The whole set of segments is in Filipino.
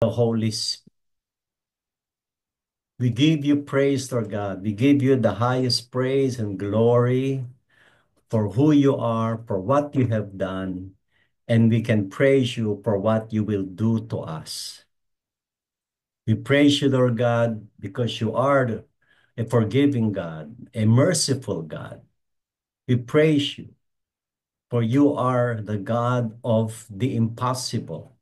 the Holy Spirit. We give you praise, Lord God. We give you the highest praise and glory for who you are, for what you have done, and we can praise you for what you will do to us. We praise you, Lord God, because you are a forgiving God, a merciful God. We praise you, for you are the God of the impossible.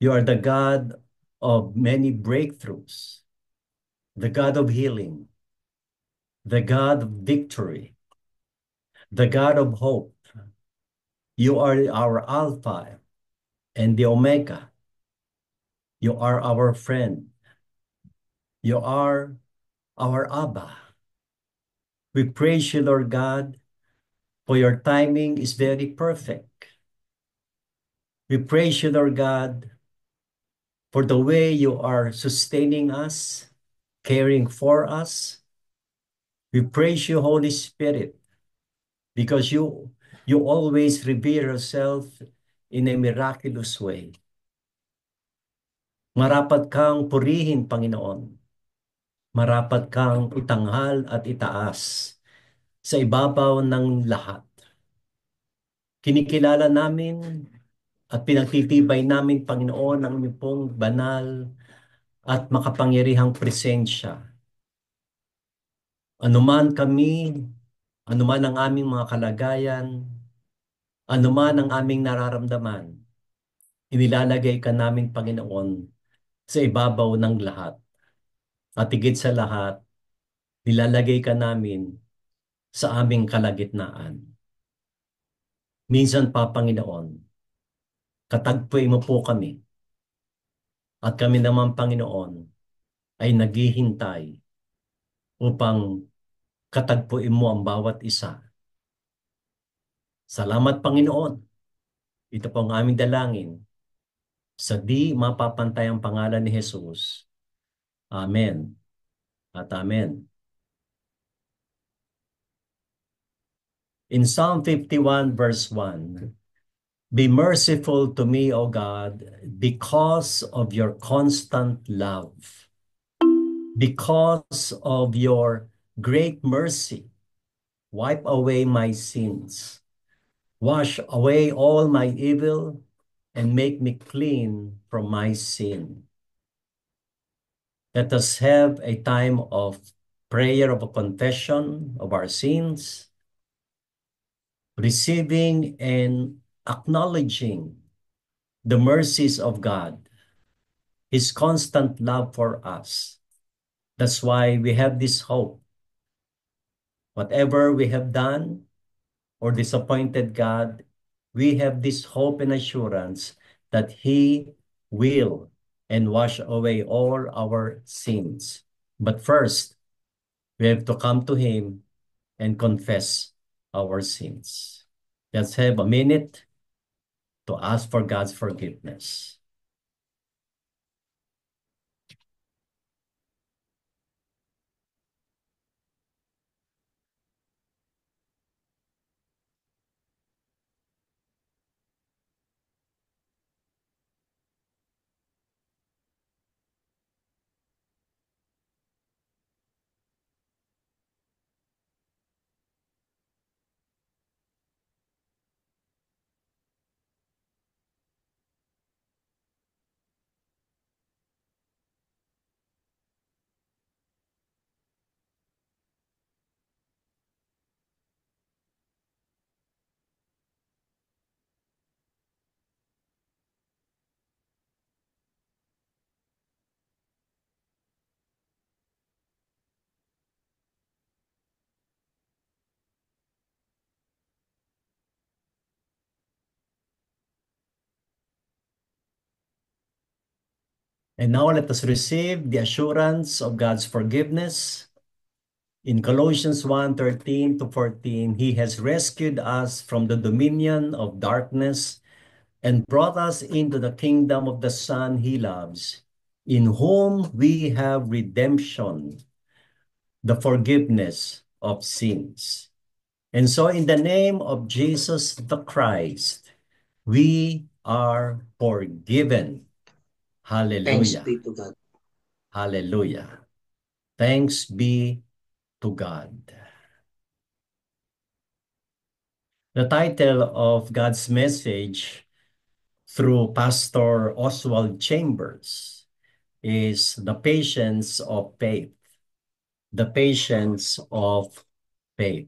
You are the God of many breakthroughs, the God of healing, the God of victory, the God of hope. You are our Alpha and the Omega. You are our friend. You are our Abba. We praise you, Lord God, for your timing is very perfect. We praise you, Lord God, for the way you are sustaining us, caring for us. We praise you, Holy Spirit, because you always reveal yourself in a miraculous way. Marapat kang purihin, Panginoon. Marapat kang itanghal at itaas sa ibabaw ng lahat. Kinikilala namin at pinagtitibay namin, Panginoon, ang iyong pong banal at makapangyarihang presensya. Anuman kami, anuman ang aming mga kalagayan, anuman ang aming nararamdaman, inilalagay ka namin, Panginoon, sa ibabaw ng lahat. At higit sa lahat, nilalagay ka namin sa aming kalagitnaan. Minsan pa, Panginoon, katagpuin mo po kami at kami naman, Panginoon, ay naghihintay upang katagpuin mo ang bawat isa. Salamat, Panginoon. Ito po ang aming dalangin sa di mapapantay ang pangalan ni Jesus. Amen at amen. In Psalm 51 verse 1, be merciful to me, O God, because of your constant love. Because of your great mercy, wipe away my sins. Wash away all my evil and make me clean from my sin. Let us have a time of prayer of a confession of our sins, receiving and acknowledging the mercies of God, His constant love for us. That's why we have this hope. Whatever we have done or disappointed God, we have this hope and assurance that He will and wash away all our sins. But first, we have to come to Him and confess our sins. Let's have a minute to ask for God's forgiveness. And now let us receive the assurance of God's forgiveness. In Colossians 1:13 to 14, He has rescued us from the dominion of darkness and brought us into the kingdom of the Son He loves, in whom we have redemption, the forgiveness of sins. And so in the name of Jesus the Christ, we are forgiven. Thanks Hallelujah. be to God. Hallelujah. Thanks be to God. The title of God's message through Pastor Oswald Chambers is The Patience of Faith. The Patience of Faith.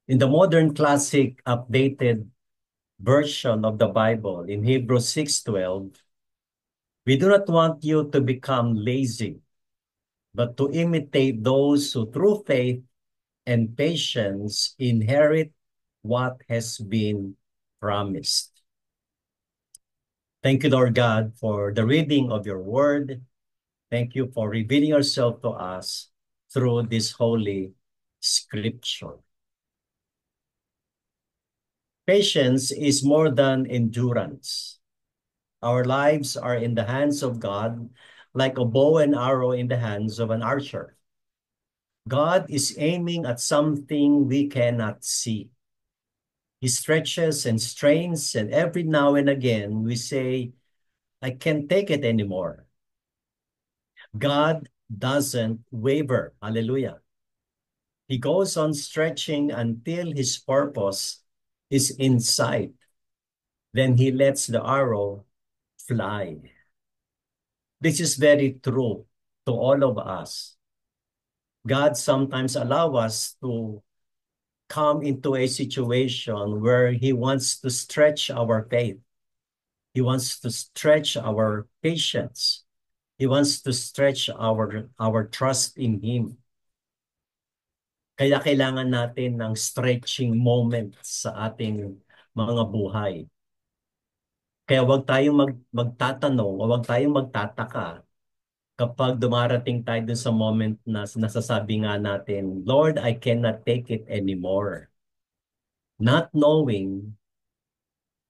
In the modern classic updated version of the Bible in Hebrews 6:12, we do not want you to become lazy, but to imitate those who through faith and patience inherit what has been promised. Thank you, Lord God, for the reading of your word. Thank you for revealing yourself to us through this holy scripture. Patience is more than endurance. Our lives are in the hands of God, like a bow and arrow in the hands of an archer. God is aiming at something we cannot see. He stretches and strains, and every now and again we say, I can't take it anymore. God doesn't waver. Hallelujah. He goes on stretching until his purpose is in sight. Then he lets the arrow fly. This is very true to all of us. God sometimes allows us to come into a situation where he wants to stretch our faith. He wants to stretch our patience. He wants to stretch our trust in him. Kaya kailangan natin ng stretching moment sa ating mga buhay. Kaya huwag tayong magtatanong o huwag tayong magtataka kapag dumarating tayo dun sa moment na nasasabi nga natin, Lord, I cannot take it anymore. Not knowing,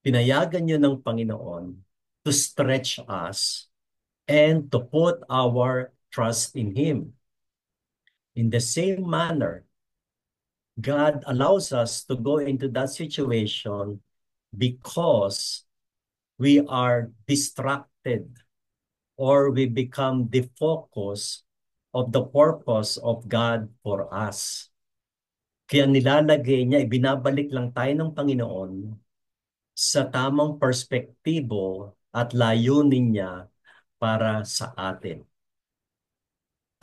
pinayagan yun ng Panginoon to stretch us and to put our trust in Him. In the same manner, God allows us to go into that situation because we are distracted or we become the focus of the purpose of God for us. Kaya nilalagay niya, ibinabalik lang tayo ng Panginoon sa tamang perspektibo at layunin niya para sa atin.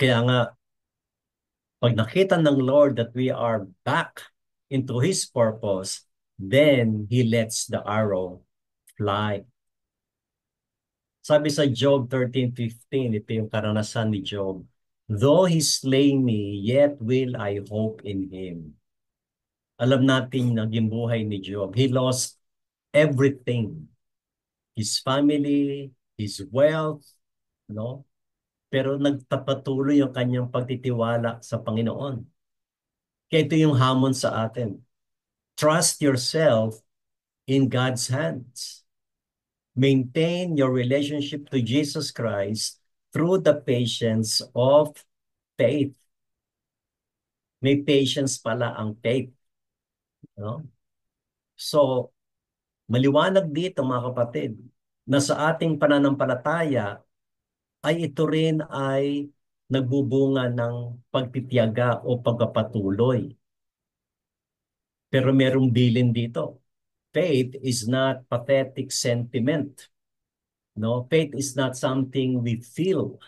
Kaya nga, pag nakita ng Lord that we are back into His purpose, then He lets the arrow fly. Sabi sa Job 13:15, ito yung karanasan ni Job. Though He slay me, yet will I hope in Him. Alam natin naging buhay ni Job. He lost everything. His family, his wealth, no? Pero nagpapatuloy yung kanyang pagtitiwala sa Panginoon. Kaya ito yung hamon sa atin. Trust yourself in God's hands. Maintain your relationship to Jesus Christ through the patience of faith. May patience pala ang faith. No? So, maliwanag dito mga kapatid, na sa ating pananampalataya ay ito rin ay nagbubunga ng pagtitiyaga o pagpapatuloy. Pero merong bilin dito. Faith is not pathetic sentiment. No, faith is not something we feel.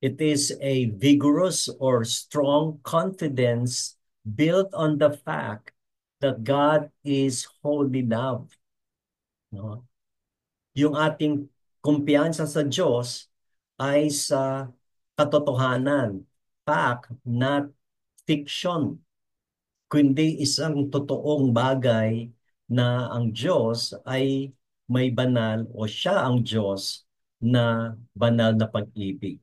It is a vigorous or strong confidence built on the fact that God is holy love. No? Yung ating kumpiyansa sa Diyos ay sa katotohanan, fact, not fiction, kundi isang totoong bagay na ang Diyos ay may banal o siya ang Diyos na banal na pag-ibig.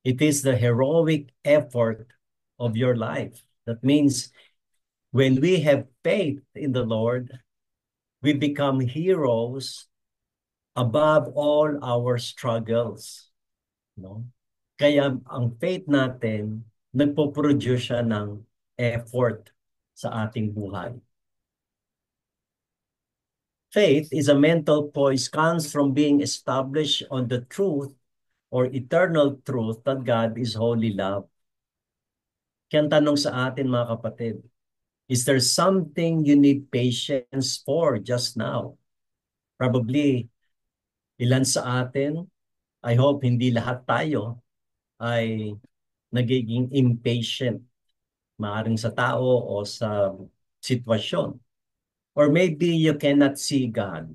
It is the heroic effort of your life. That means when we have faith in the Lord, we become heroes above all our struggles. No? Kaya ang faith natin, nagpo-produce siya ng effort sa ating buhay. Faith is a mental poise, comes from being established on the truth or eternal truth that God is holy love. Kaya ang tanong sa atin mga kapatid, is there something you need patience for just now? Probably ilan sa atin, I hope hindi lahat tayo ay nagiging impatient, maaaring sa tao o sa sitwasyon. Or maybe you cannot see God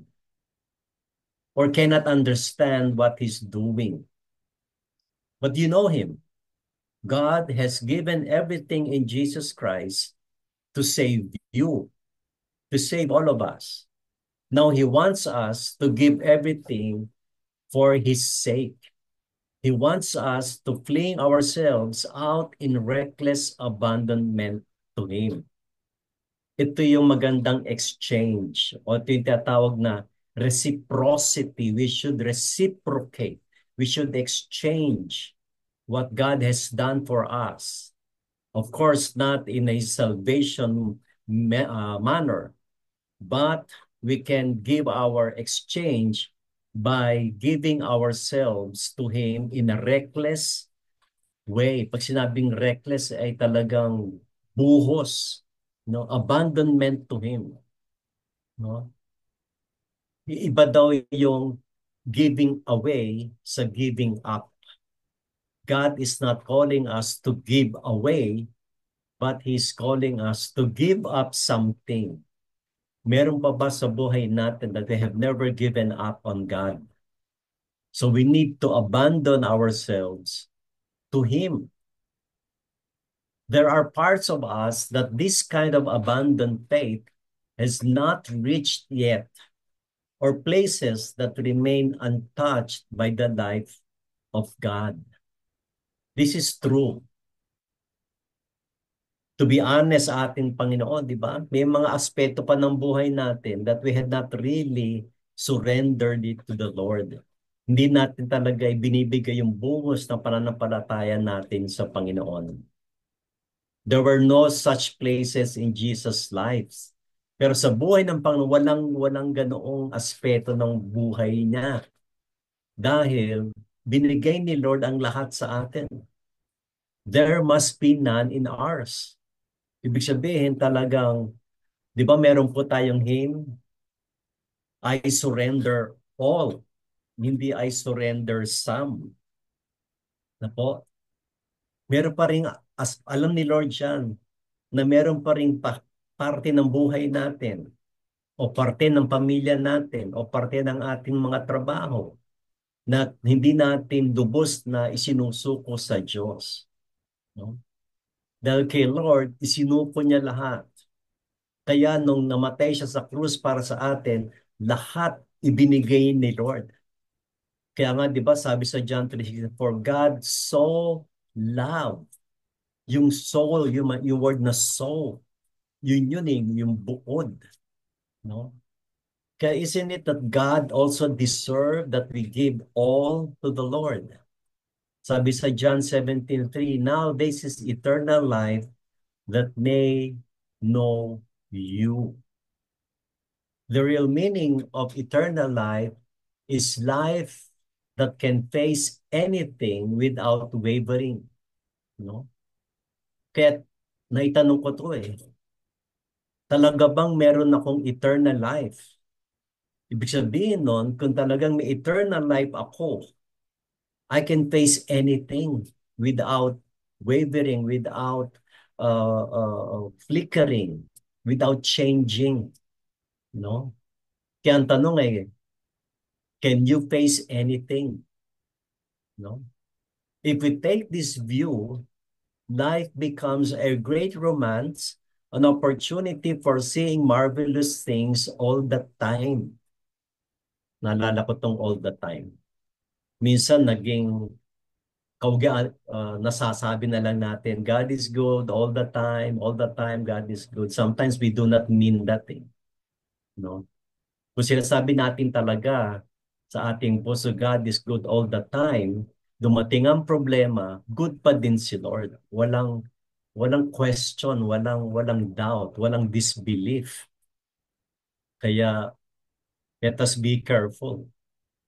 or cannot understand what He's doing. But you know Him. God has given everything in Jesus Christ to save you, to save all of us. Now He wants us to give everything for His sake. He wants us to fling ourselves out in reckless abandonment to Him. Ito yung magandang exchange o ito yung tinatawag na reciprocity. We should reciprocate. We should exchange what God has done for us. Of course, not in a salvation manner, but we can give our exchange by giving ourselves to Him in a reckless way. Pag sinabing reckless ay talagang buhos, no? Abandonment to Him, no? Iba daw yung giving away sa giving up. God is not calling us to give away, but He's calling us to give up something. Meron pa ba sa buhay natin that we have never given up on God? So we need to abandon ourselves to Him. There are parts of us that this kind of abandoned faith has not reached yet, or places that remain untouched by the life of God. This is true. To be honest sa ating Panginoon, di ba? May mga aspeto pa ng buhay natin that we had not really surrendered it to the Lord. Hindi natin talaga ibinibigay yung buhos ng pananampalataya natin sa Panginoon. There were no such places in Jesus' lives. Pero sa buhay ng Panginoon, walang ganoong aspeto ng buhay niya. Dahil binigay ni Lord ang lahat sa atin. There must be none in ours. Ibig sabihin talagang, di ba meron po tayong hymn, I surrender all, hindi I surrender some. Na po, meron pa rin, alam ni Lord yan, na meron pa rin parte ng buhay natin, o parte ng pamilya natin, o parte ng ating mga trabaho, na hindi natin lubos na isinusuko sa Diyos. No? Dahil kay Lord, isinuko niya lahat. Kaya nung namatay siya sa krus para sa atin, lahat ibinigay ni Lord. Kaya nga, di ba, sabi sa John 3:16, for God so loved. Yung soul, yung word na soul, yun yung buod. No? Kaya isn't it that God also deserved that we give all to the Lord? Sabi sa John 17:3, now this is eternal life that may know you. The real meaning of eternal life is life that can face anything without wavering. No? Kaya naitanong ko to talaga bang meron akong eternal life? Ibig sabihin nun, kung talagang may eternal life ako, I can face anything without wavering, without flickering, without changing. No? Kaya ang tanong can you face anything? No? If we take this view, life becomes a great romance, an opportunity for seeing marvelous things all the time. Naalala ko tong all the time. Minsan naging nasasabi na lang natin, God is good all the time, God is good. Sometimes we do not mean that. No? Kung sinasabi natin talaga sa ating puso, God is good all the time, dumating ang problema, good pa din si Lord. Walang question, walang doubt, walang disbelief. Kaya Let us be careful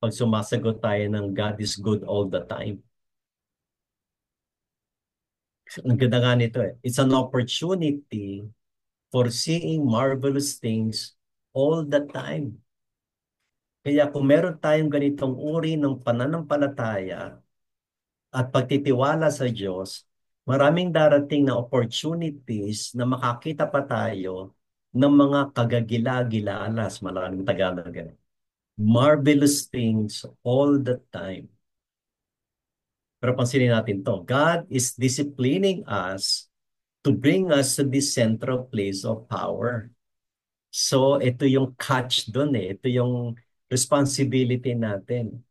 pag sumasagot tayo ng God is good all the time. Ang ganda nga nito eh. It's an opportunity for seeing marvelous things all the time. Kaya kung meron tayong ganitong uri ng pananampalataya at pagtitiwala sa Diyos, maraming darating na opportunities na makakita pa tayo ng mga kagagila-gilalas, maraming Tagalog. Marvelous things all the time. Pero pansinin natin to. God is disciplining us to bring us to this central place of power. So, ito yung catch doon eh. Ito yung responsibility natin.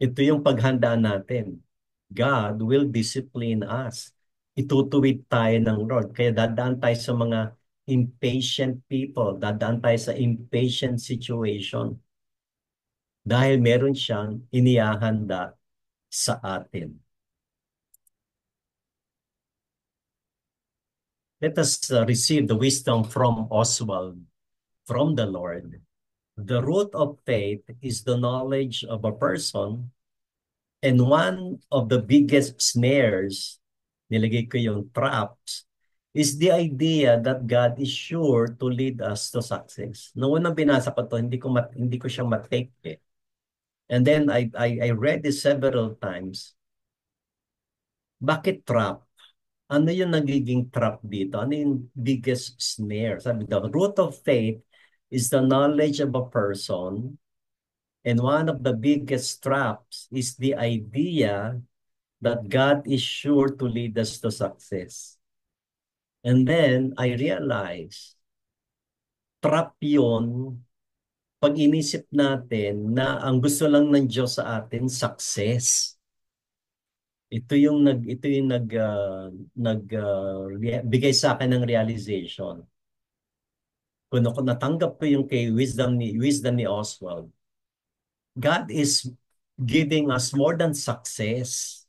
Ito yung paghanda natin. God will discipline us. Itutuwid tayo ng Lord. Kaya dadaan tayo sa mga impatient people. Dadaan tayo sa impatient situation. Dahil meron siyang inihahanda sa atin. Let us receive the wisdom from Oswald, from the Lord. The root of faith is the knowledge of a person, and one of the biggest snares, nilagay ko yung traps, is the idea that God is sure to lead us to success. Noong unang binasa ko to, hindi ko siya matake eh. And then I read this several times. Bakit trap? Ano yung nagiging trap dito? Ano yung biggest snare? Sabi daw, root of faith is the knowledge of a person, and one of the biggest traps is the idea that God is sure to lead us to success. And then I realized, trap yun pag inisip natin na ang gusto lang ng Diyos sa atin, success. Bigay sa akin ng realization. Kung natanggap ko yung kay wisdom ni Oswald, God is giving us more than success.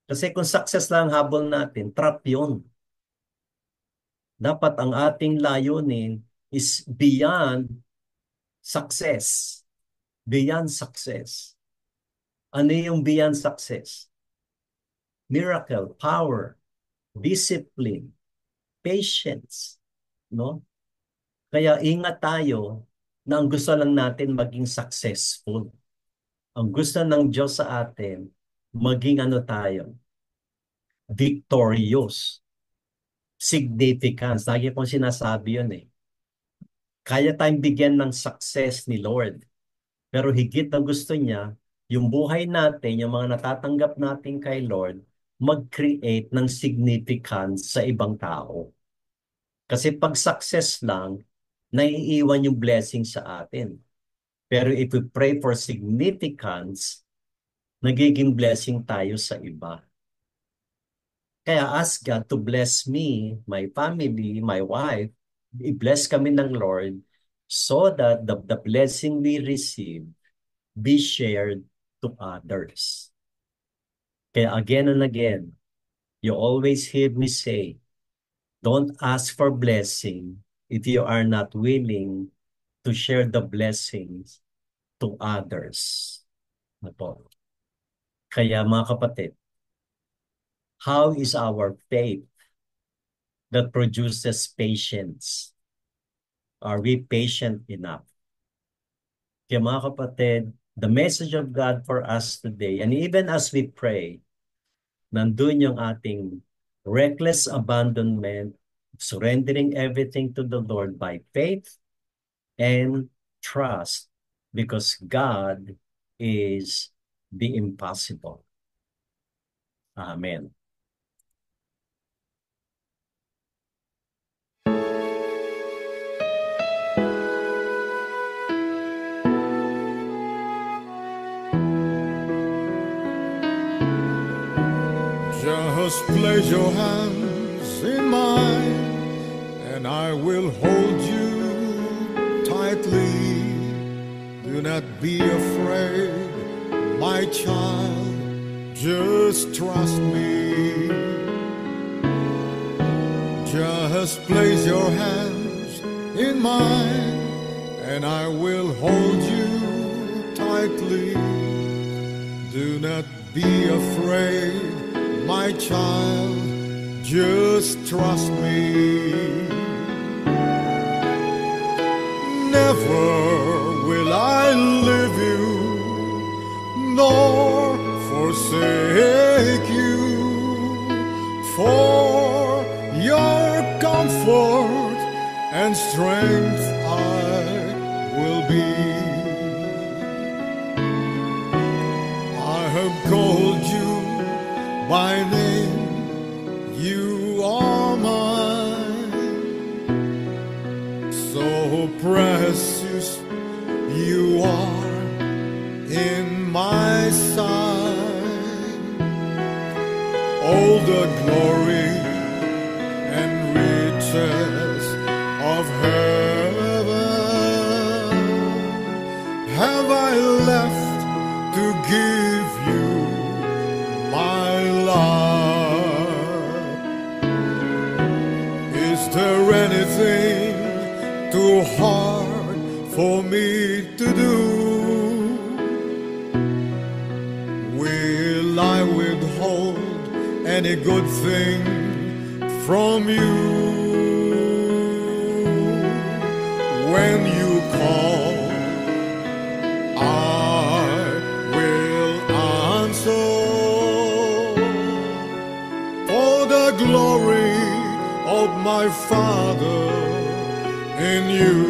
Kasi kung success lang ang habol natin, trap yun. Dapat ang ating layunin is beyond success. Beyond success. Ano yung beyond success? Miracle, power, discipline, patience, no? Kaya ingat tayo na ang gusto lang natin maging successful. Ang gusto ng Diyos sa atin, maging ano tayo, victorious, significance. Lagi kong sinasabi yun eh. Kaya tayong bigyan ng success ni Lord. Pero higit na gusto niya, yung buhay natin, yung mga natatanggap natin kay Lord, mag-create ng significance sa ibang tao. Kasi pag success lang, naiiwan yung blessing sa atin. Pero if we pray for significance, nagiging blessing tayo sa iba. Kaya ask God to bless me, my family, my wife. I-bless kami ng Lord so that the blessing we receive be shared to others. Kaya again and again, you always hear me say, don't ask for blessing if you are not willing to share the blessings to others. Kaya mga kapatid, how is our faith that produces patience? Are we patient enough? Kaya mga kapatid, the message of God for us today, and even as we pray, nandun yung ating reckless abandonment, surrendering everything to the Lord by faith and trust, because God is the impossible. Amen. Just place your hands in mine, and I will hold you tightly. Do not be afraid, my child, just trust me. Just place your hands in mine, and I will hold you tightly. Do not be afraid, my child, just trust me. Never will I leave you, nor forsake you. For your comfort and strength I will be. I have called you by name, you are mine. So precious you are in my sight. All the glory and riches of heaven have I left to give you, my love. Is there anything too hard for me to do? Will I withhold any good thing from you? When you call, I will answer. For the glory of my Father in you.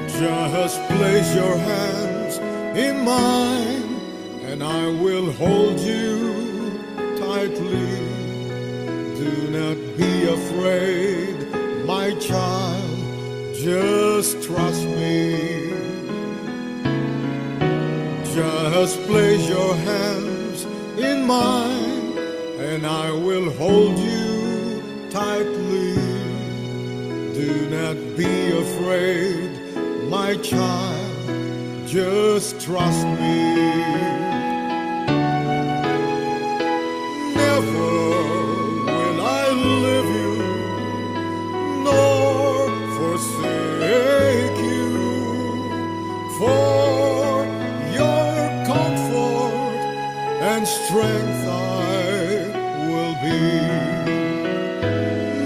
Just place your hands in mine, and I will hold you tightly. Do not be afraid, my child, just trust me. Just place your hands in mine, and I will hold you tightly. Do not be afraid, my child, just trust me. Never will I leave you, nor forsake you. For your comfort and strength I will be.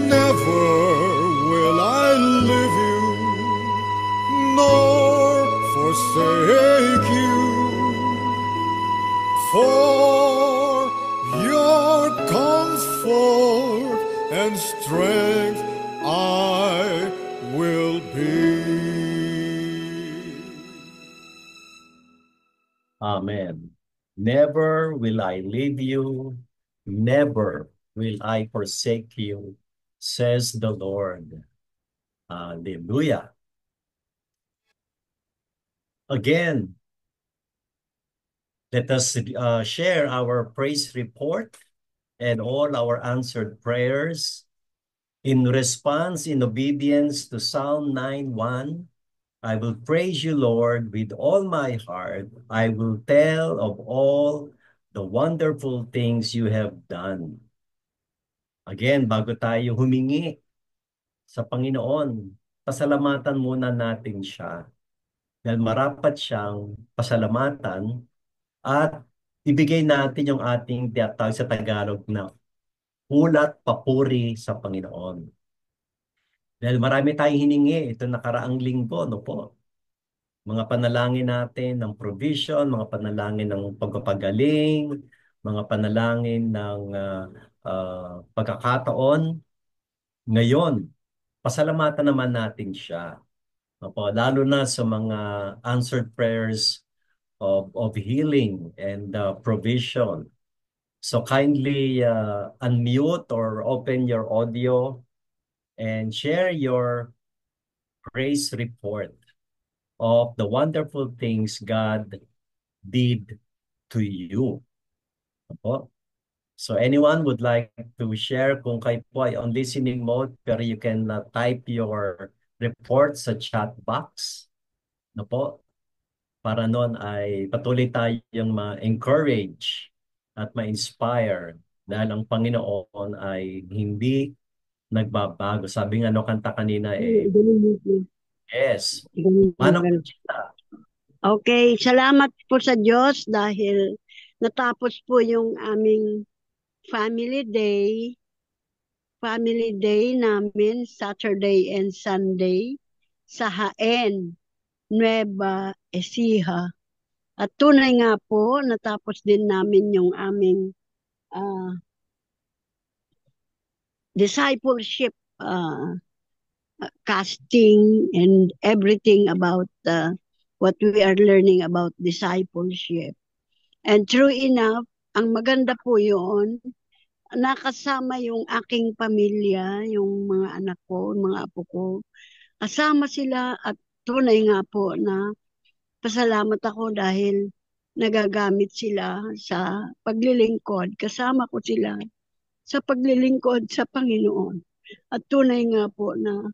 Never will I leave you, nor forsake you. For your comfort and strength I will be. Amen. Never will I leave you, never will I forsake you, says the Lord. Hallelujah. Again, let us share our praise report and all our answered prayers. In response, in obedience to Psalm 9:1, I will praise you, Lord, with all my heart. I will tell of all the wonderful things you have done. Again, bago tayo humingi sa Panginoon, pasalamatan muna natin siya. Dahil marapat siyang pasalamatan at ibigay natin yung ating tinatawag sa Tagalog na ulat papuri sa Panginoon. Dahil marami tayong hiningi ito nakaraang linggo, no po? Mga panalangin natin ng provision, mga panalangin ng pagpapagaling, mga panalangin ng pagkakataon. Ngayon, pasalamatan naman natin siya. Opo, lalo na sa mga answered prayers of healing and provision. So kindly unmute or open your audio and share your praise report of the wonderful things God did to you. Opo. So anyone would like to share, kung kayo po ay on listening mode, pero you can type your report sa chat box. No po? Para noon ay patuloy tayong ma-encourage at ma-inspire dahil ang Panginoon ay hindi nagbabago. Sabi nga no kanta kanina eh, Ganun din. yes. Ganun Manang din. Conchita. Okay, salamat po sa Diyos dahil natapos po yung aming family day. Family day namin Saturday and Sunday sa Jaén, Nueva Ecija. At tunay nga po, natapos din namin yung aming ah, discipleship casting and everything about what we are learning about discipleship. And true enough, ang maganda po yun, nakasama yung aking pamilya, yung mga anak ko, mga apo ko. Kasama sila at tunay nga po na pasalamat ako dahil nagagamit sila sa paglilingkod. Kasama ko sila sa paglilingkod sa Panginoon. At tunay nga po na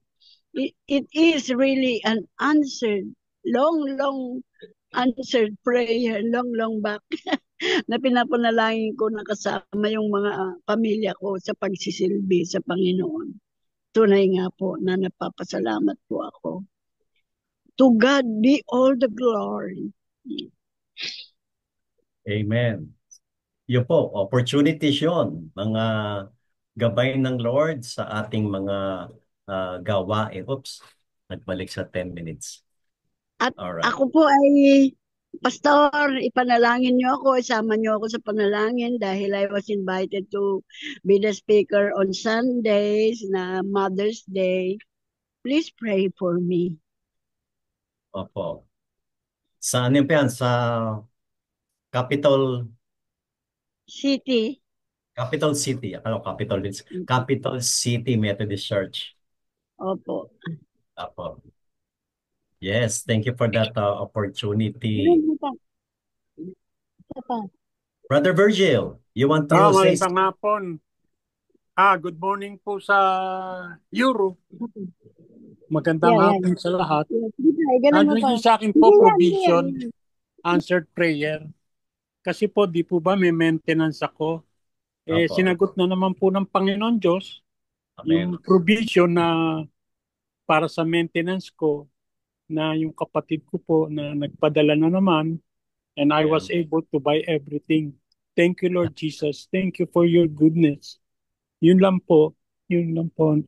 it is really an answered, long answered prayer, long back na pinapanalangin ko na kasama yung mga pamilya ko sa pagsisilbi sa Panginoon. Tunay nga po na napapasalamat po ako. To God be all the glory. Amen. Yun po, opportunities yun. Mga gabay ng Lord sa ating mga gawain. Oops, nagbalik sa 10 minutes. At Alright. ako po ay, Pastor, ipanalangin niyo ako, isama niyo ako sa panalangin dahil I was invited to be the speaker on Sundays na Mother's Day. Please pray for me. Opo. Sa ano yan? Sa Capital City. Capital City. Ano Capital City Methodist Church. Opo. Opo. Yes, thank you for that opportunity. Ano pa? Isa pa. Brother Virgil, you want to say Magandang hapon. Good morning po sa Euro. Magandang hapon sa lahat. Yung sa akin po, provision, answered prayer. Kasi po, di po ba may maintenance ako? Opo. Sinagot na naman po ng Panginoon Diyos Amen. yung provision na para sa maintenance ko na yung kapatid ko po na nagpadala na naman and I was able to buy everything. Thank you, Lord Jesus. Thank you for your goodness. Yun lang po. Yun lang po.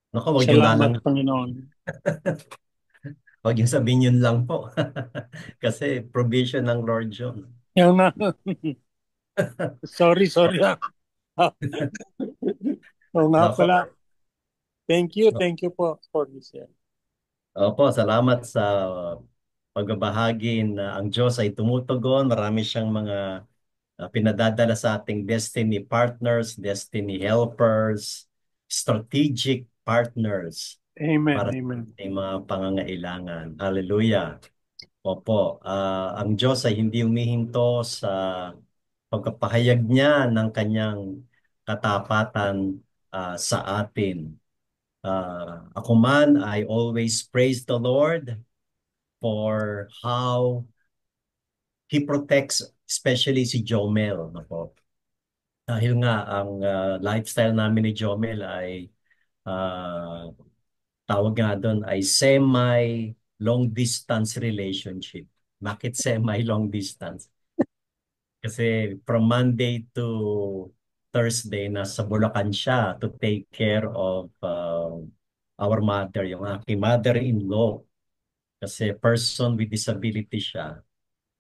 Naku, wag yung Salamat, lalang. Panginoon. Wag yung sabihin yun lang po. Kasi provision ng Lord yun. Yan na. Sorry. Oo nga Nako. pala. Thank you po for this. Opo, salamat sa pagbabahagi na ang Diyos ay tumutugon. Marami siyang mga pinadadala sa ating destiny partners, destiny helpers, strategic partners Amen, para amen. sa ating mga pangangailangan. Hallelujah. Opo, ang Diyos ay hindi humihinto sa pagpapahayag niya ng kanyang katapatan sa atin. Ako man, I always praise the Lord for how He protects, especially si Jomel. Ako. Dahil nga, ang lifestyle namin ni Jomel ay tawag nga doon ay semi-long distance relationship. Bakit semi-long distance? Kasi from Monday to Thursday, nasa Bulacan siya to take care of our mother, yung aking mother-in-law. Kasi person with disability siya.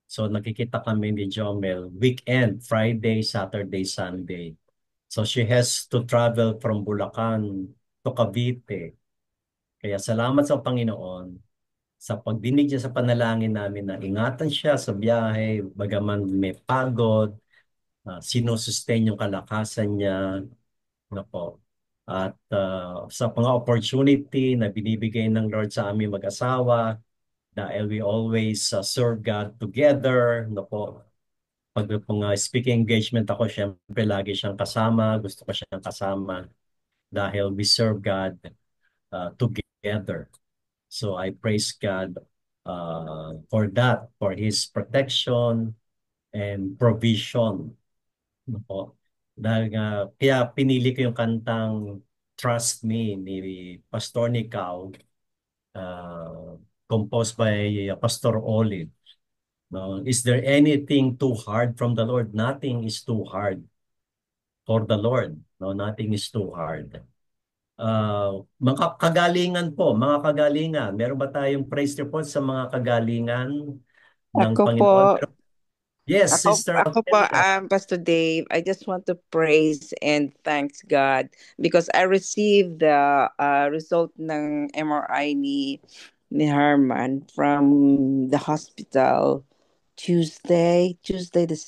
So nakikita kami ni Jomel weekend, Friday, Saturday, Sunday. So she has to travel from Bulacan to Cavite. Kaya salamat sa Panginoon sa pagdinig niya sa panalangin namin na ingatan siya sa biyahe, bagaman may pagod, sinusustain yung kalakasan niya. Ano po. At sa mga opportunity na binibigay ng Lord sa aming mag-asawa, dahil we always serve God together. Ano po. Pag speaking engagement ako, syempre lagi siyang kasama. Gusto ko siyang kasama dahil we serve God together. So I praise God for that, for His protection and provision. Ano po. Dahil kaya pinili ko yung kantang Trust Me ni Pastor Nicao, uh, composed by Pastor Olive. No, is there anything too hard from the Lord? Nothing is too hard for the Lord. No, nothing is too hard. Mga kagalingan po, mga kagalingan. Meron ba tayong praise report sa mga kagalingan ng Ako po, Panginoon? Yes, Ako, Sister ako po, Ofelia. Pastor Dave, I just want to praise and thanks God because I received the result ng MRI ni Herman from the hospital Tuesday the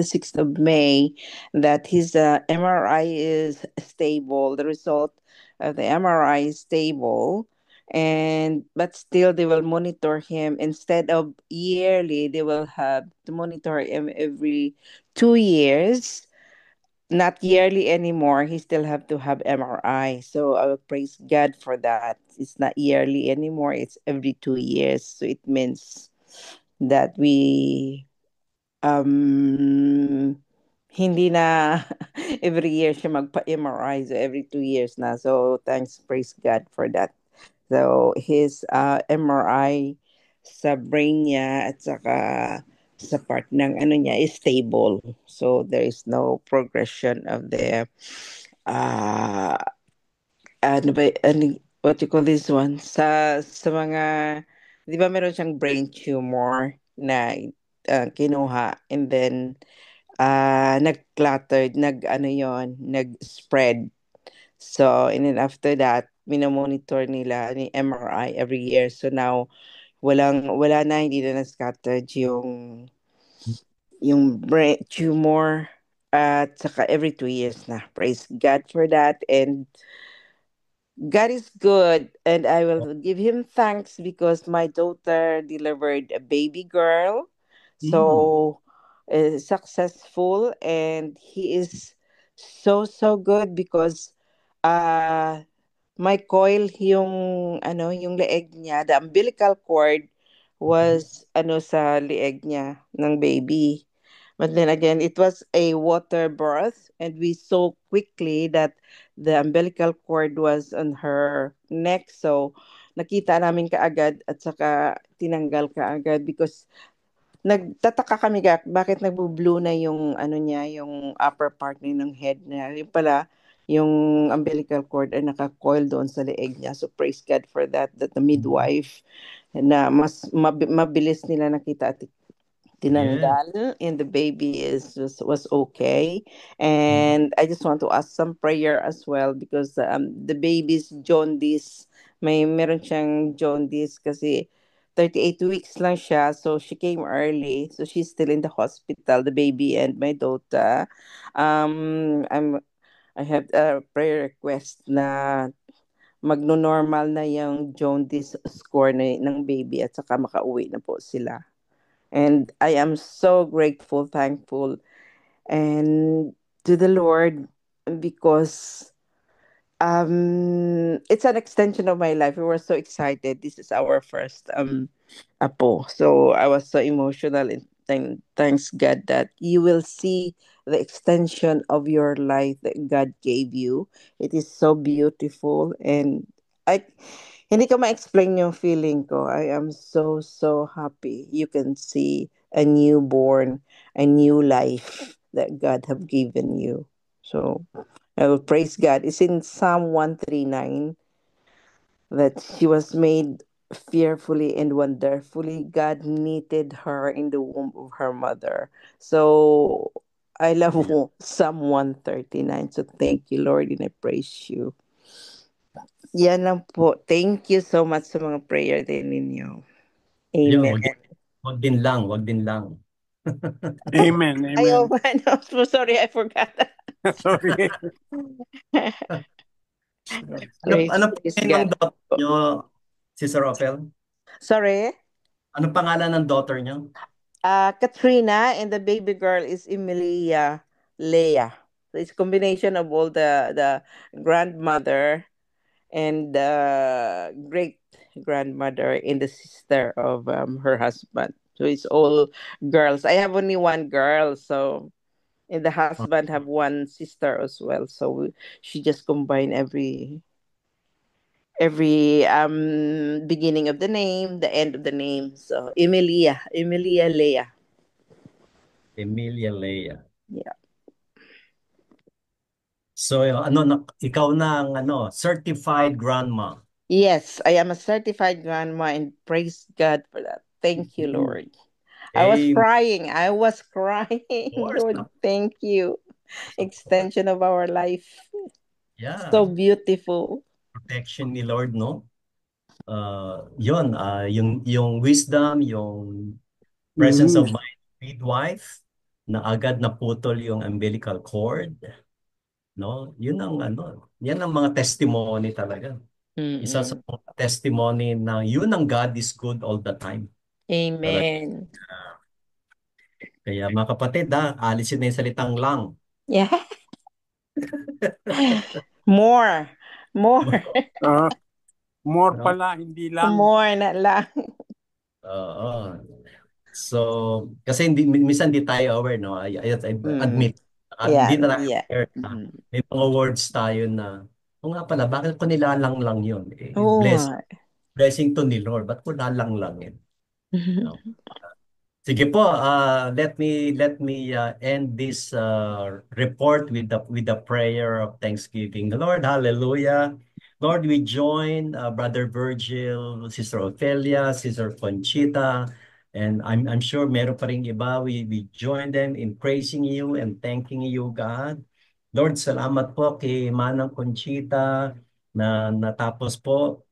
6th of May, that his MRI is stable. The result of the MRI is stable, and but still they will monitor him instead of yearly. They will have to monitor him every 2 years, not yearly anymore. He still have to have MRI. So I will praise God for that. It's not yearly anymore. It's every 2 years. So it means that we um hindi na every year siya magpa-MRI. So every 2 years na. So thanks, praise God for that. So his MRI sa brain niya at saka sa part ng ano niya is stable. So there is no progression of the uh ano ba ano, what you call this one sa mga, di ba meron siyang brain tumor na kinuha, and then nag-cluttered, nag-ano yon, nag-spread. So, and then after that, minomonitor nila ni MRI every year. So now, wala na, hindi na na-scattered yung brain tumor. At saka every 2 years na. Praise God for that. And God is good, and I will give him thanks because my daughter delivered a baby girl. Mm. So successful, and he is so good because uh my coil, yung leeg niya, the umbilical cord was sa leeg niya ng baby. But then again, it was a water birth, and we saw quickly that the umbilical cord was on her neck. So, nakita namin kaagad at saka tinanggal kaagad because nagtataka kami bakit nagbo-blue na yung ano niya, yung upper part niya ng head niya. Yung pala, yung umbilical cord ay naka-coil doon sa leeg niya. So praise God for that, that the midwife na mas mabilis nila nakita at Yes. tinanggal, and the baby was okay. And I just want to ask some prayer as well because the baby's jaundice, meron siyang jaundice kasi 38 weeks lang siya, so she came early, so she's still in the hospital, the baby and my daughter. I have a prayer request na magno-normal na yung jaundice score ng baby at saka makauwi na po sila. And I am so grateful, thankful, and to the Lord because it's an extension of my life. We were so excited. This is our first apo. So I was so emotional, and thanks God that you will see the extension of your life that God gave you. It is so beautiful, and I hindi ko ma-explain yung feeling ko. I am so happy. You can see a newborn, a new life that God have given you. So I will praise God. It's in Psalm 139 that she was made fearfully and wonderfully. God knitted her in the womb of her mother. So I love Yeah. Psalm 139. So thank you, Lord, and I praise you. Yan lang po. Thank you so much sa mga prayer din ninyo. Yun, Amen. wag din lang. Amen. Ayaw, Amen. so sorry, I forgot. Sorry. Ano Praise pangalan ng God. daughter nyo, Sister Ophel? Sorry. Anong pangalan ng daughter nyo? Katrina, and the baby girl is Emilia Leia. So it's a combination of all the grandmother and the great grandmother and the sister of her husband. So it's all girls. I have only one girl, so And the husband have one sister as well. So she just combine every beginning of the name, the end of the name. So Emilia Leia. Emilia Leia. Yeah. So, ikaw na ang certified grandma. Yes, I am a certified grandma and praise God for that. Thank you, Lord. I was Amen. crying. I was crying. Of course. Lord, thank you. Of course. Extension of our life. Yeah. So beautiful. Protection ni Lord, no? Yung wisdom, yung presence of mind, midwife, na agad naputol yung umbilical cord, no? Yan ang mga testimony talaga. Isa sa Mm-mm. mga testimony na yun ang God is good all the time. Talaga. Amen. Kaya mga kapatid, alisin na yung salitang lang. Yeah. More. More. More No? pala, hindi lang. More na lang. Oo. So, kasi minsan hindi tayo aware, no? I Mm. admit, hindi Yeah, na tayo yeah. aware na may mga words tayo na, o nga pala, bakit ko nilalang lang yun? Oo nga. Blessing to ni Lord, ba't ko lalang langin? No? Sige po, let me end this report with the prayer of thanksgiving. Lord, hallelujah. Lord, we join Brother Virgil, Sister Ophelia, Sister Conchita, and I'm sure meron pa ring iba. We join them in praising you and thanking you, God. Lord, salamat po kay Manang Conchita na natapos po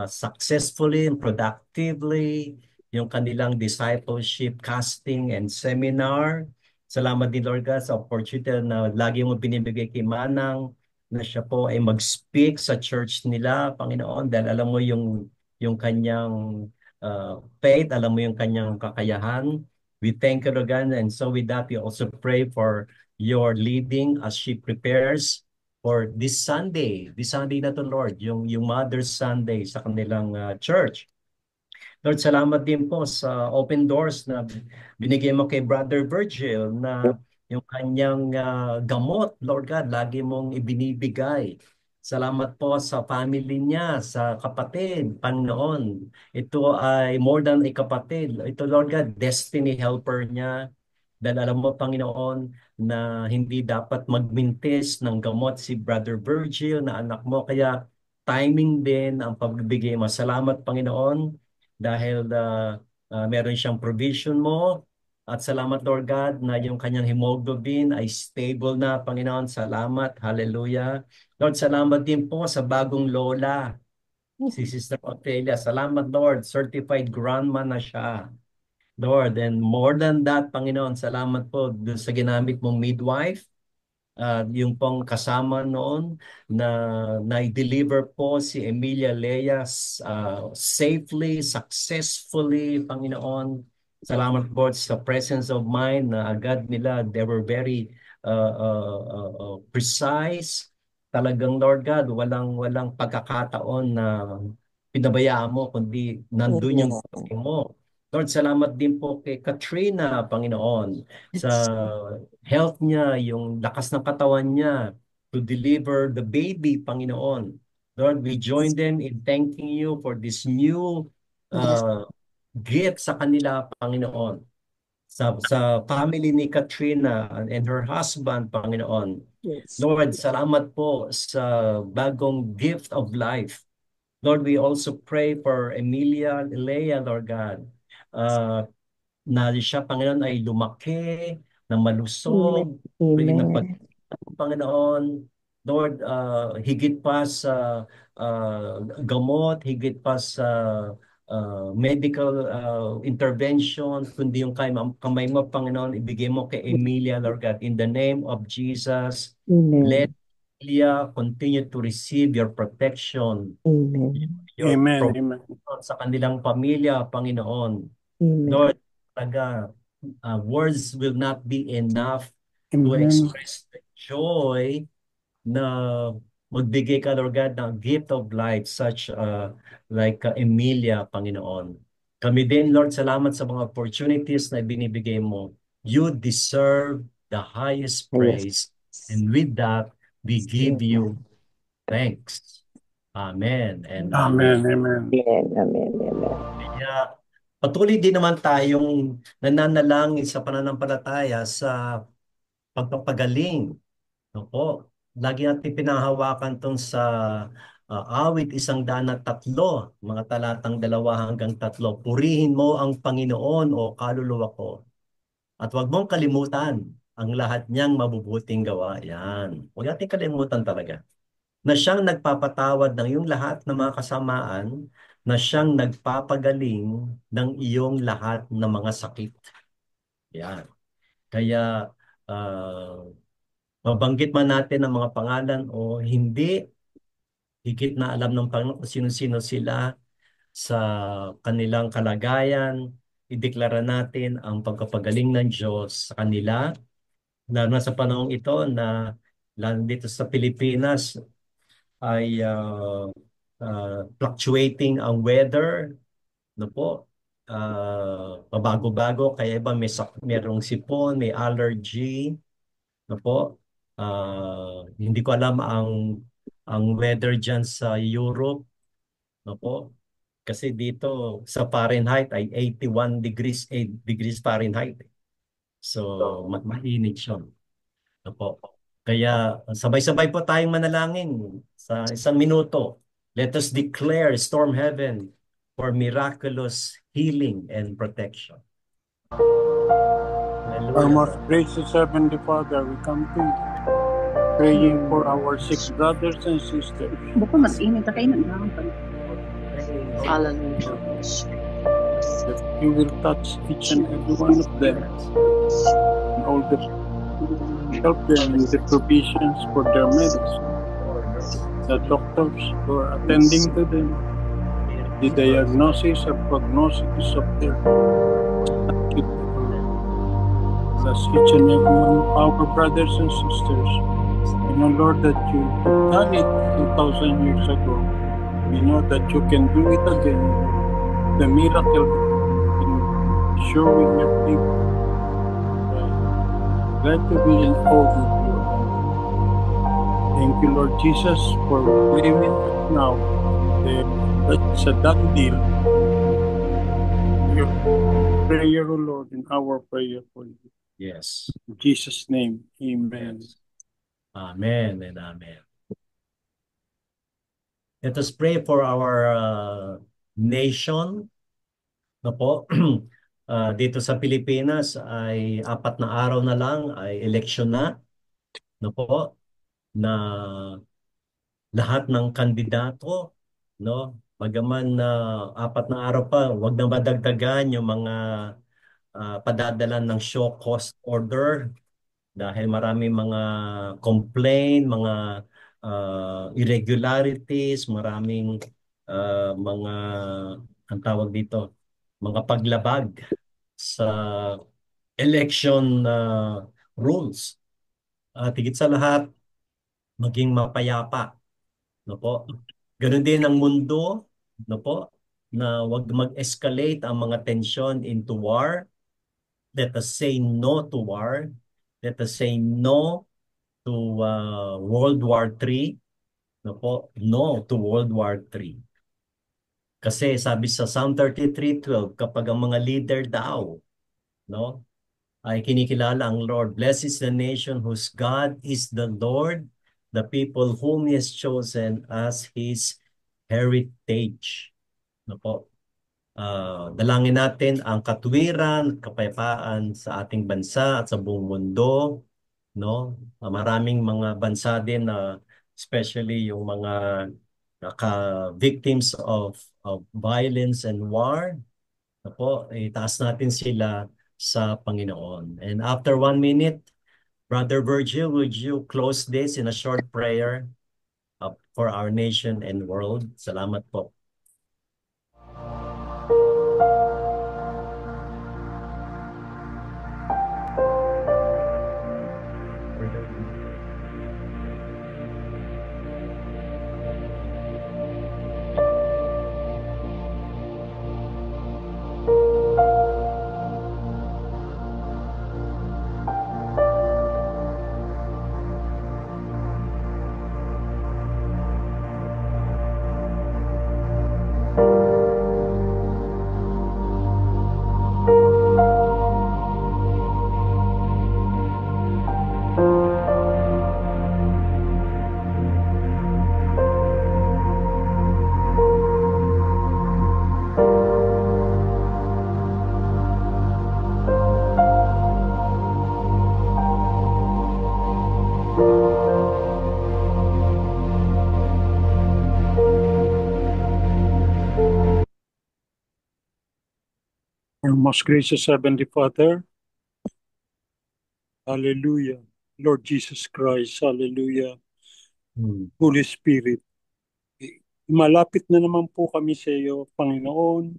successfully and productively yung kanilang discipleship casting and seminar. Salamat din Lord God sa opportunity na lagi mo binibigay kay Manang na siya po ay mag-speak sa church nila, Panginoon, dahil alam mo yung kanyang faith, alam mo yung kanyang kakayahan. We thank you Lord God, and so with that we also pray for your leading as she prepares for this Sunday na to Lord, yung Mother's Sunday sa kanilang church. Lord, salamat din po sa open doors na binigay mo kay Brother Virgil na yung kanyang gamot, Lord God, lagi mong ibinibigay. Salamat po sa family niya, sa kapatid, Panginoon. Ito ay more than a kapatid. Ito, Lord God, destiny helper niya. Dahil alam mo, Panginoon, na hindi dapat magmintis ng gamot si Brother Virgil na anak mo. Kaya timing din ang pagbibigay mo. Salamat, Panginoon, dahil meron siyang provision mo. At salamat, Lord God, na yung kanyang hemoglobin ay stable na, Panginoon. Salamat. Hallelujah. Lord, salamat din po sa bagong lola, si Sister Ophelia. Salamat, Lord. Certified grandma na siya. Lord, and more than that, Panginoon, salamat po doon sa ginamit mong midwife, yung pong kasama noon na na-deliver po si Emilia Lea safely, successfully, Panginoon. Salamat po sa presence of mind na agad nila, they were very precise. Talagang, Lord God, walang pagkakataon na pinabayaan mo, kundi nandun yung Amen. tulong mo. Lord, salamat din po kay Katrina, Panginoon, sa health niya, yung lakas ng katawan niya to deliver the baby, Panginoon. Lord, we join them in thanking you for this new Yes. gift sa kanila, Panginoon. Sa family ni Katrina and her husband, Panginoon. Yes. Lord, salamat po sa bagong gift of life. Lord, we also pray for Emilia Leia, Lord God. Uh, na siya, Panginoon, ay lumaki, na Amen. malusog, na Amen. Panginoon, Lord, higit pa sa gamot, higit pa sa medical intervention, kundi yung kamay mo, Panginoon, ibigay mo kay Emilia, Lord God, in the name of Jesus, let Amen. Emilia continue to receive your protection, Amen. your Amen, amen. provision sa kanilang pamilya, Panginoon. Amen. Lord, talaga, words will not be enough to Amen. express the joy na magbigay ka, Lord God, ng gift of life such like Emilia, Panginoon. Kami din, Lord, salamat sa mga opportunities na binibigay mo. You deserve the highest praise. And with that, we give you thanks. Amen and Amen. amen. Amen. Amen. Amen. Kaya patuloy din naman tayong nananalangin sa pananampalataya sa pagpapagaling. Opo, lagi natin pinahawakan tong sa awit 103, mga talatang 2 hanggang 3. Purihin mo ang Panginoon o kaluluwa ko. At huwag mong kalimutan ang lahat niyang mabubuting gawa. Yan. Huwag natin kalimutan talaga na siyang nagpapatawad ng iyong lahat ng mga kasamaan, na siyang nagpapagaling ng iyong lahat ng mga sakit. Yan. Kaya, mabanggit man natin ang mga pangalan o hindi, higit na alam ng Panginoon kung sino-sino sila sa kanilang kalagayan. Ideklara natin ang pagpapagaling ng Diyos sa kanila, lalo na sa panahong ito na lalo dito sa Pilipinas ay fluctuating ang weather, no po? Pabago-bago, kaya iba merong sipon, may allergy, no po? Hindi ko alam ang weather diyan sa Europe, no po? Kasi dito sa Fahrenheit ay 81 degrees, 8 degrees Fahrenheit. So, mainit siya. No po. Kaya sabay-sabay po tayong manalangin sa 1 minuto. Let us declare storm heaven for miraculous healing and protection. Our Hallelujah. most gracious Heavenly Father, we come to you, praying for our sick brothers and sisters. Baka mas init na kayo ng Hallelujah. That you will touch each and every one of them, and all the help them in the provisions for their medicine, the doctors who are attending to them, the diagnosis and prognosis of their bless each and every one of our brothers and sisters. We know, Lord, that you done it 2,000 years ago. We know that you can do it again. The miracle in showing your people. Glad to be in awe with you. Thank you, Lord Jesus, for claiming it now. That's a done deal. Your prayer, O Lord, and our prayer for you. Yes. In Jesus' name, amen. Yes. Amen and amen. Let us pray for our nation. No po? Dito sa Pilipinas ay 4 na araw na lang ay eleksyon na. No po? Na lahat ng kandidato, no? Bagaman na 4 na araw pa, wag na madagdagan yung mga padadalan ng show cause order dahil marami mga complaint, mga irregularities, maraming mga ang tawag dito, mga paglabag sa election rules. At higit sa lahat, maging mapayapa, no po? Ganun din ang mundo, no po, na wag mag-escalate ang mga tension into war. Let us say no to war. Let us say no to World War III. No po, no to World War III. Kasi sabi sa Psalm 33:12, kapag ang mga leader daw, no, ay kinikilala ang Lord, blessed is the nation whose God is the Lord, the people whom He has chosen as His heritage. No po. Dalangin natin ang katuwiran, kapayapaan sa ating bansa at sa buong mundo, no? Maraming mga bansa din na especially yung mga victims of violence and war, no po, itaas natin sila sa Panginoon. And after 1 minute, Brother Virgil, would you close this in a short prayer for our nation and world? Salamat po. Our most gracious Heavenly Father, Hallelujah. Lord Jesus Christ, Hallelujah. Mm. Holy Spirit, malapit na naman po kami sa iyo, Panginoon,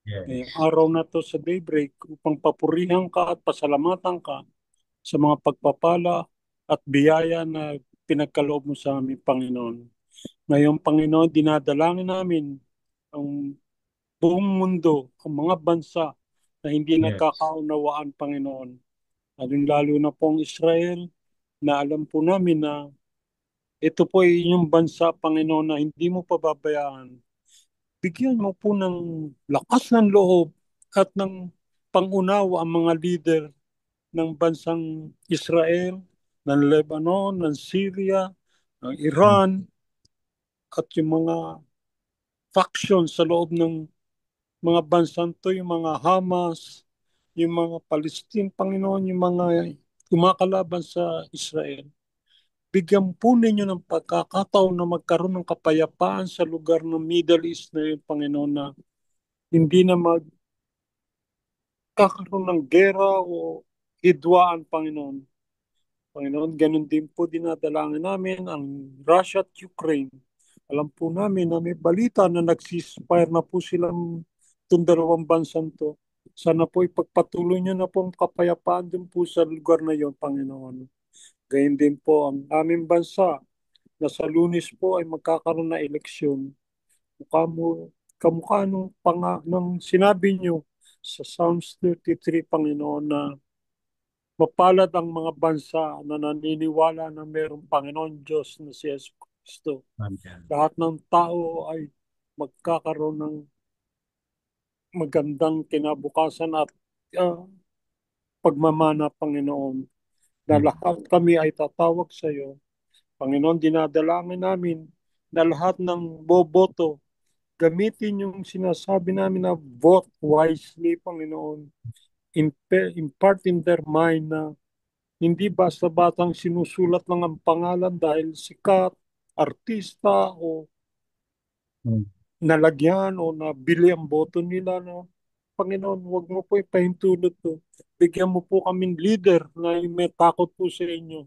ngayong Yes. araw na to sa daybreak upang papurihan ka at pasalamatan ka sa mga pagpapala at biyaya na pinagkaloob mo sa amin, Panginoon. Ngayon, Panginoon, dinadalangin namin ang buong mundo, ang mga bansa na hindi Yes. nagkakaunawaan, Panginoon. Lalo na po ang Israel, na alam po namin na ito po ay inyong bansa, Panginoon, na hindi mo pababayaan. Bigyan mo po ng lakas ng loob at ng pangunawa ang mga leader ng bansang Israel, ng Lebanon, ng Syria, ng Mm. Iran, at yung mga factions sa loob ng mga bansang to, yung mga Hamas, yung mga Palestine, Panginoon, yung mga kumakalaban sa Israel. Bigyan po ninyo ng pagkakataon na magkaroon ng kapayapaan sa lugar ng Middle East na yun, Panginoon, na hindi na magkakaroon ng gera o hidwaan, Panginoon. Panginoon, ganun din po dinadalangin namin ang Russia at Ukraine. Alam po namin na may balita na nag-ceasefire na po silang itong dalawang bansang to. Sana po ipagpatuloy nyo na po ang kapayapaan din po sa lugar na yon, Panginoon. Gayun din po ang aming bansa na sa Lunes po ay magkakaroon na eleksyon. Kamukha nung sinabi nyo sa Psalms 33, Panginoon, na mapalad ang mga bansa na naniniwala na mayroong Panginoon Diyos na si Yesu Cristo. Amen. Lahat ng tao ay magkakaroon ng magandang kinabukasan at ah, pagmamana, Panginoon. Na Mm. lahat kami ay tatawag sa iyo. Panginoon, dinadalangin namin na lahat ng boboto, gamitin yung sinasabi namin na vote wisely, Panginoon. Impart in their mind na hindi basta-batang sinusulat lang ang pangalan dahil sikat, artista o Mm. nalagyan o nabili ang boto nila na Panginoon, huwag mo po ipahintulot to. Bigyan mo po kaming leader na yung may takot po sa inyo.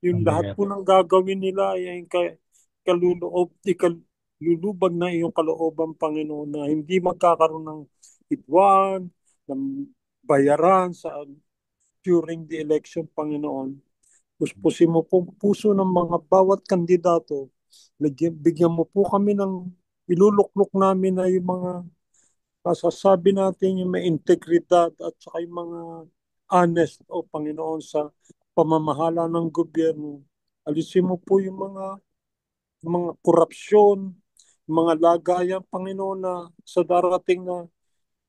Yung lahat Amen. po ng gagawin nila ay ikalulubag na iyong kalooban, Panginoon, na hindi magkakaroon ng hidwaan, ng bayaran during the election, Panginoon. Puspusin mo po ang puso ng mga bawat kandidato. Bigyan mo po kami ng iluluklok namin na yung mga masasabi natin yung may integridad at saka yung mga honest, o Panginoon, sa pamamahala ng gobyerno. Alisin mo po yung mga korupsyon, mga lagayan, Panginoon, na sa darating na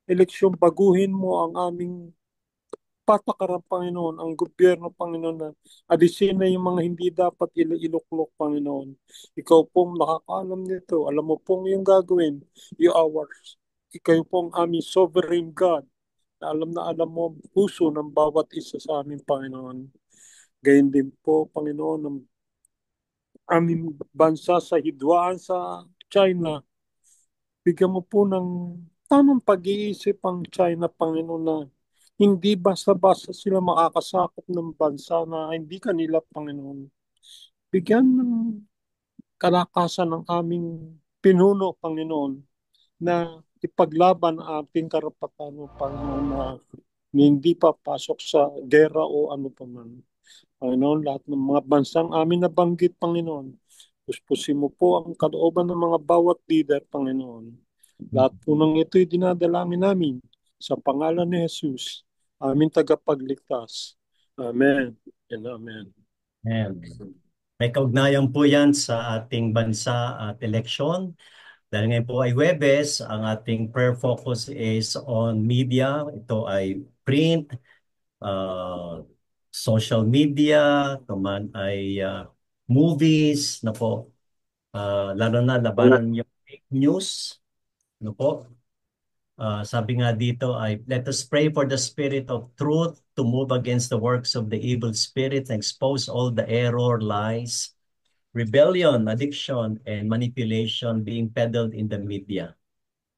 eleksyon, baguhin mo ang aming patakaran, Panginoon, ang gobyerno, Panginoon, na alisin na yung mga hindi dapat iluklok, Panginoon. Ikaw pong nakakaalam nito. Alam mo pong yung gagawin. You ours. Ikaw pong aming sovereign God na alam mo ang puso ng bawat isa sa amin, Panginoon. Gayun din po, Panginoon, ang aming bansa sa hidwaan sa China. Bigyan mo po ng tamang pag-iisip ang China, Panginoon, na hindi basta-basta sila makakasakop ng bansa na hindi kanila, Panginoon. Bigyan ng kalakasan ng aming pinuno, Panginoon, na ipaglaban ang ating karapatan, o Panginoon, na hindi papasok sa gera o ano pa man. Panginoon, lahat ng mga bansang amin nabanggit, Panginoon, puspusin mo po ang kalooban ng mga bawat leader, Panginoon. Lahat po ng ito'y dinadalangin namin sa pangalan ni Jesus, aming tagapagligtas. Amen and amen. Amen. May kaugnayan po yan sa ating bansa at eleksyon. Dahil ngayon po ay Huwebes, ang ating prayer focus is on media. Ito ay print, uh, social media, kaman ay movies, na po. Lalo na labanan yung fake news. Ano po? Sabi nga dito ay, let us pray for the spirit of truth to move against the works of the evil spirit and expose all the error, lies, rebellion, addiction, and manipulation being peddled in the media.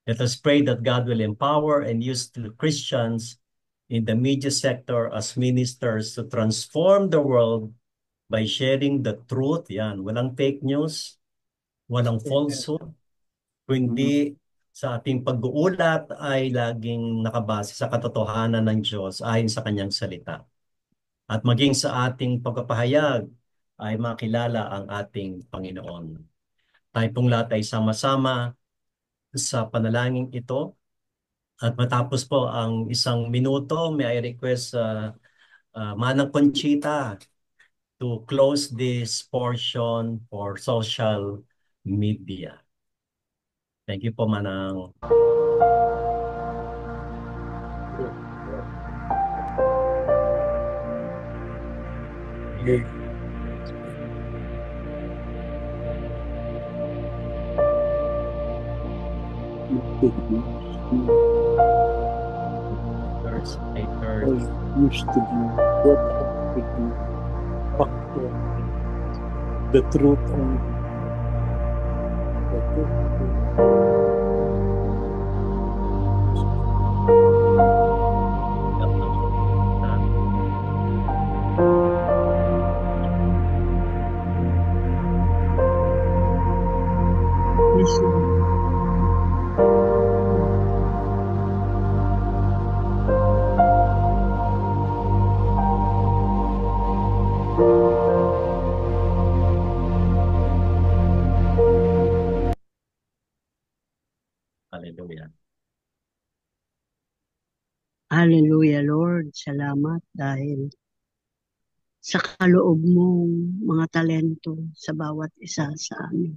Let us pray that God will empower and use the Christians in the media sector as ministers to transform the world by sharing the truth. Yan, walang fake news, walang falsehood, kundi sa ating pag-uulat ay laging nakabase sa katotohanan ng Diyos ayon sa kanyang salita. At maging sa ating pagpapahayag ay makilala ang ating Panginoon. Tayo pong lahat ay sama-sama sa panalangin ito. At matapos po ang 1 minuto, may I request Manang Conchita to close this portion for social media. Thank you po, Manang. First, I heard Used to be what I could be factual. The truth only. The truth. Yes, Lord. Hallelujah. Hallelujah, Lord. Salamat dahil sa kaloob mong mga talento sa bawat isa sa amin.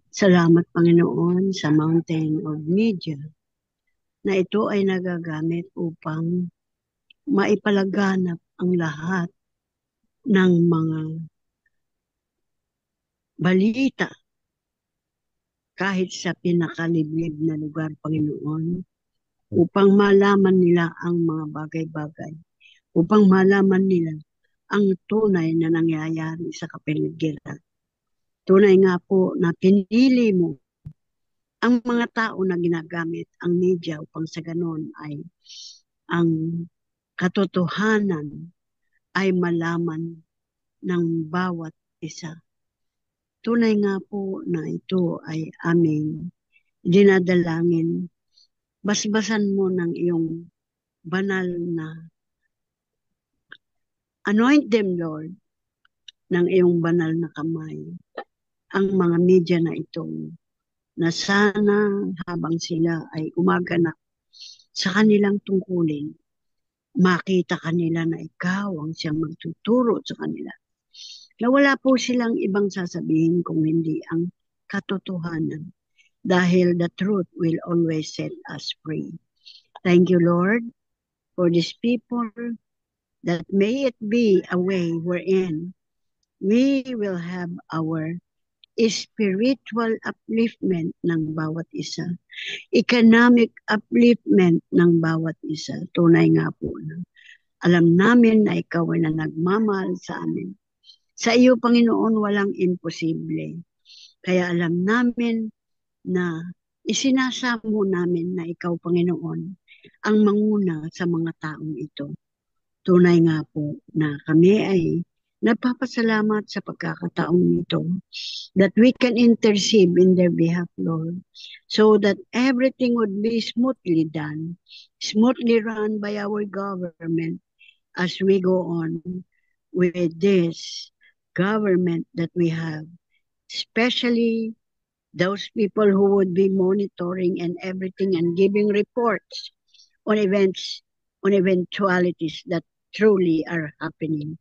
Salamat, Panginoon, sa Mountain of Media na ito ay nagagamit upang maipalaganap ang lahat ng mga balita kahit sa pinakaliblib na lugar, Panginoon, upang malaman nila ang mga bagay-bagay, upang malaman nila ang tunay na nangyayari sa kapaligiran. Tunay nga po na pinili mo ang mga tao na ginagamit ang media upang sa ganon ay ang katotohanan ay malaman ng bawat isa. Tunay nga po na ito ay aming dinadalangin. Basbasan mo ng iyong banal na anoint them, Lord, ng iyong banal na kamay. Ang mga media na ito na sana habang sila ay umaganap sa kanilang tungkulin, makita kanila na ikaw ang siyang magtuturo sa kanila. Na wala po silang ibang sasabihin kung hindi ang katotohanan. Dahil the truth will always set us free. Thank you, Lord, for these people, that may it be a way wherein we will have our spiritual upliftment ng bawat isa, economic upliftment ng bawat isa. Tunay nga po na alam namin na ikaw ay na nagmamahal sa amin. Sa iyo, Panginoon, walang imposible. Kaya alam namin na isinasamo namin na ikaw, Panginoon, ang manguna sa mga taong ito. Tunay nga po na kami ay nagpapasalamat sa pagkakataong ito that we can intercede in their behalf, Lord, so that everything would be smoothly done, smoothly run by our government as we go on with this government that we have, especially those people who would be monitoring and everything and giving reports on events, on eventualities that truly are happening.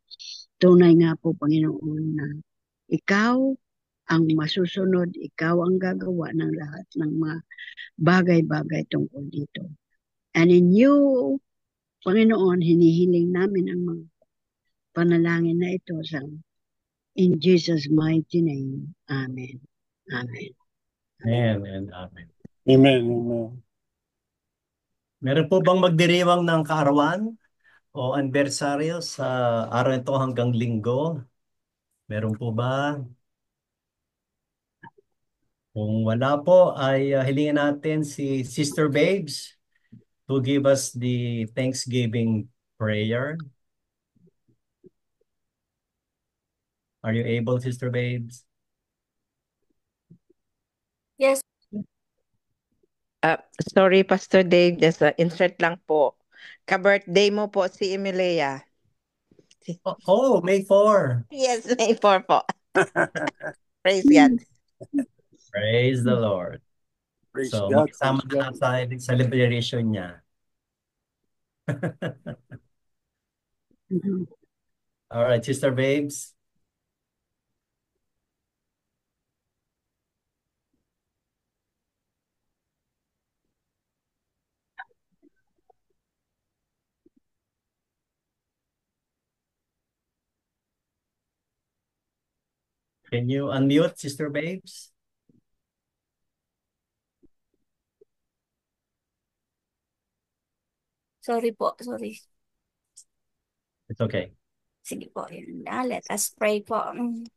Tunay nga po, Panginoon, na ikaw ang masusunod, ikaw ang gagawa ng lahat ng mga bagay-bagay tungkol dito. And in you, Panginoon, hinihiling namin ang mga panalangin na ito sa in Jesus' mighty name. Amen. Amen. Amen and amen. Amen. Amen. Meron po bang magdiriwang ng kaarawan o anniversaryo sa araw ito hanggang linggo? Meron po ba? Kung wala po, ay hilingin natin si Sister Babes to give us the Thanksgiving prayer. Are you able, Sister Babes? Yes. Sorry, Pastor Dave, just insert lang po. Ka-birthday mo po si Emilia. Oh, May 4. Yes, May 4 po. Praise God. Praise the Lord. Praise So, God. makasama Praise na God. sa celebration niya. All right, Sister Babes. Can you unmute, Sister Babes? Sorry po, sorry. It's okay. Sige po, yun na. Let us pray po.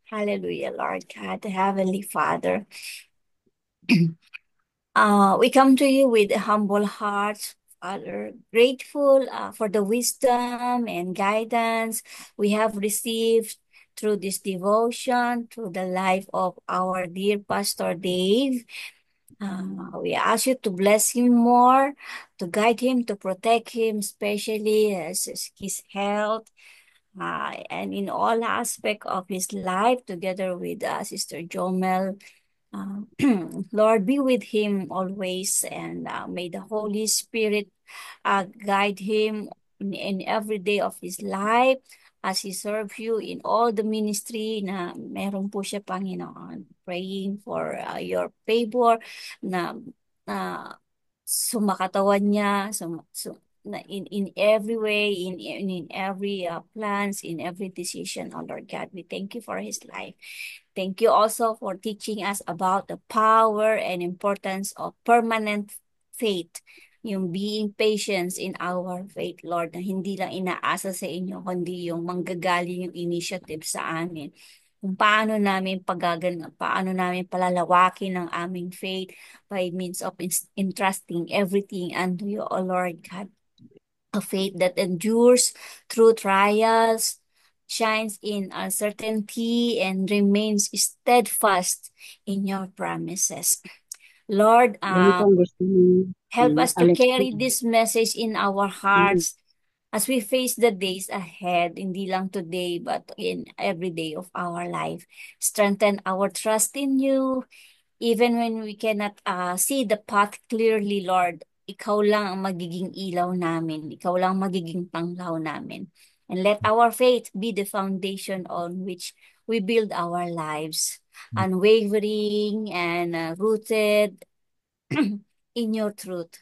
Hallelujah, Lord God, Heavenly Father. We come to you with a humble heart, Father, grateful for the wisdom and guidance we have received through this devotion, through the life of our dear Pastor Dave. We ask you to bless him more, to guide him, to protect him, especially as his health, and in all aspect of his life, together with Sister Jomel. Lord, be with him always, and may the Holy Spirit guide him in every day of his life as he serves you in all the ministry na meron po siya, Panginoon. Praying for your favor na sumakatawan niya, in every way, in every plans, in every decision, oh Lord God. We thank you for his life. Thank you also for teaching us about the power and importance of permanent faith, yung being patient in our faith, Lord, na hindi lang inaasa sa inyo, kundi yung manggagaling yung initiative sa amin. Kung paano namin paano namin palalawakin ang aming faith by means of entrusting everything unto you, O Lord God. A faith that endures through trials, shines in uncertainty, and remains steadfast in your promises. Lord, help us to carry this message in our hearts as we face the days ahead, hindi lang today, but in every day of our life. Strengthen our trust in you, even when we cannot see the path clearly, Lord. Ikaw lang ang magiging ilaw namin. Ikaw lang magiging panglaw namin. And let our faith be the foundation on which we build our lives, unwavering and rooted in your truth.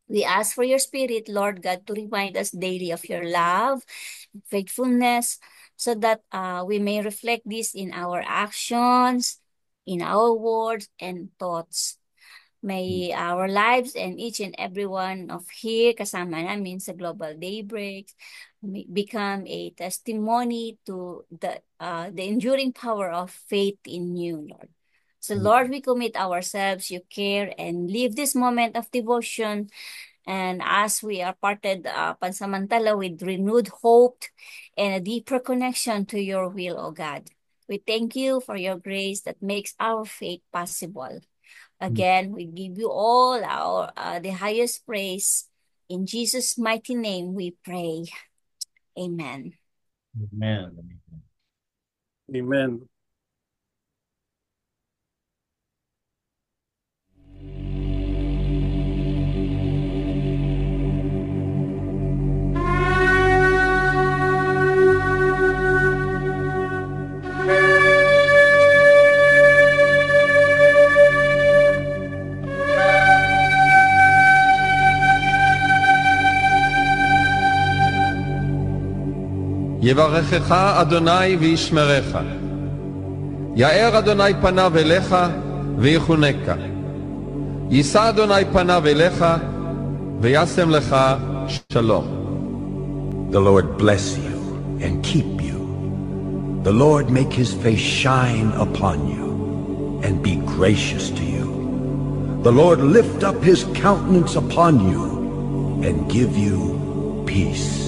We ask for your Spirit, Lord God, to remind us daily of your love, faithfulness, so that we may reflect this in our actions, in our words and thoughts. May our lives and each and every one of here, kasama namin sa Global Daybreaks, become a testimony to the enduring power of faith in you, Lord. So Lord, we commit ourselves, you care, and leave this moment of devotion. And as we are parted pansamantala with renewed hope and a deeper connection to your will, O God. We thank you for your grace that makes our faith possible. Again, we give you all our the highest praise. In Jesus' mighty name we pray. Amen. Amen. Amen. יברכך אדוני וישמרך. יאר אדוני פניו אליך ויחונקה. יישא אדוני פניו אליך וישם לך שלום. The Lord bless you and keep you. The Lord make his face shine upon you and be gracious to you. The Lord lift up his countenance upon you and give you peace.